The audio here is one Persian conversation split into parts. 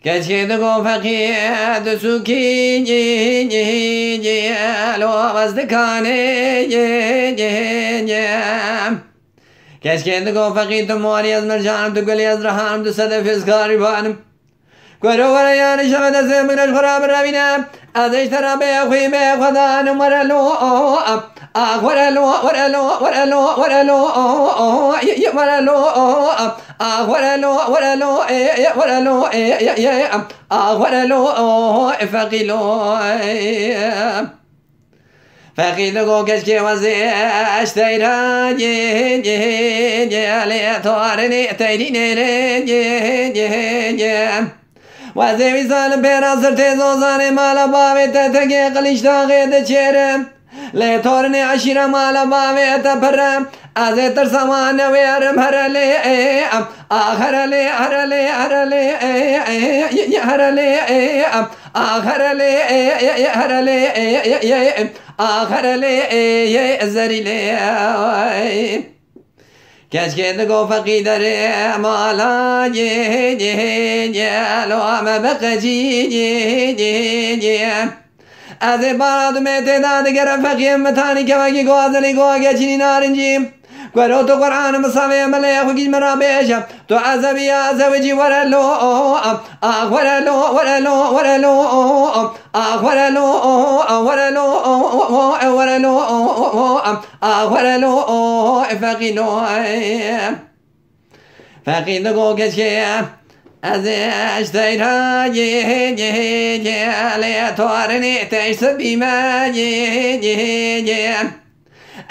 كشكد فقيد سكين لو وزدكاني كشكد فقيد موري أزمر جانم تقول يزرحانم تصدف إزكاري بانم قروا وريان شمد زمن الخراب الرابينا أزيش ترى بيخوي بيخوضان ورلو ورلو ورلو ورلو ورلو ورلو ورلو ورلو ورلو ورلو فقيلو فقيلو كشكي وزيش تيران علي طارني تيرين وزيوي سالم بيراسر تيزو زاني مالا باوي تتكي قليشتا غيد چيرم لي تورني عشيرة مالا باوي تپرم ازي ترسمان ويرم هرلي هرلي هرلي هرلي هرلي هرلي هرلي هرلي زريلي كشكد فقيدر مالا لو ما بقجي از بارد متداد گر فقیم متانی که وگی گوازلی گوگه چینی نارنجیم قرو تو قرآن مصابي ملي أخوكي مرابيشة تو عزبي عزبي ورلو ورلو ورلو ورلو ورلو ورلو ورلو ورلو فقينو فقينو كشكي ازش تيرا لي تورني تشبي ما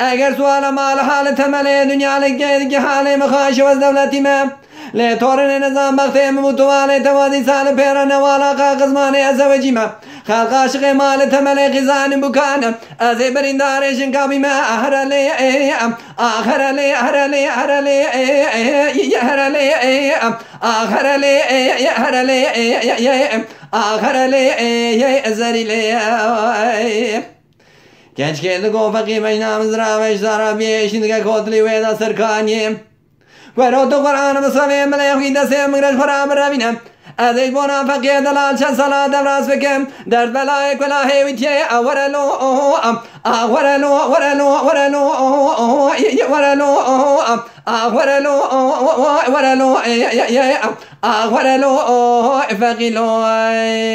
اگر سوال مال حال تملي دنيا لك حالي مخاش وزدولتي ما لي تورن نظام بختي متوالي توادي سال بيرن ولا قزماني ازوجي ما خلق عاشق مال تملي خزان بكان ازي برين دارشن كابي ما اهرلي اهرلي اهرلي اهرلي اهرلي اهرلي اهرلي اهرلي زريلي Genç geldi gofaki meşnamız raveş zarabiye şimdi kotli veda serkanye. Veroto Kur'an'ı savem melekinde sevmir haram ravinem. Aziz bona fakir dalal çan salat devras bekem dert belayek vela hevitiye avarelo avarelo avarelo avarelo avarelo avarelo avarelo avarelo fakilo ay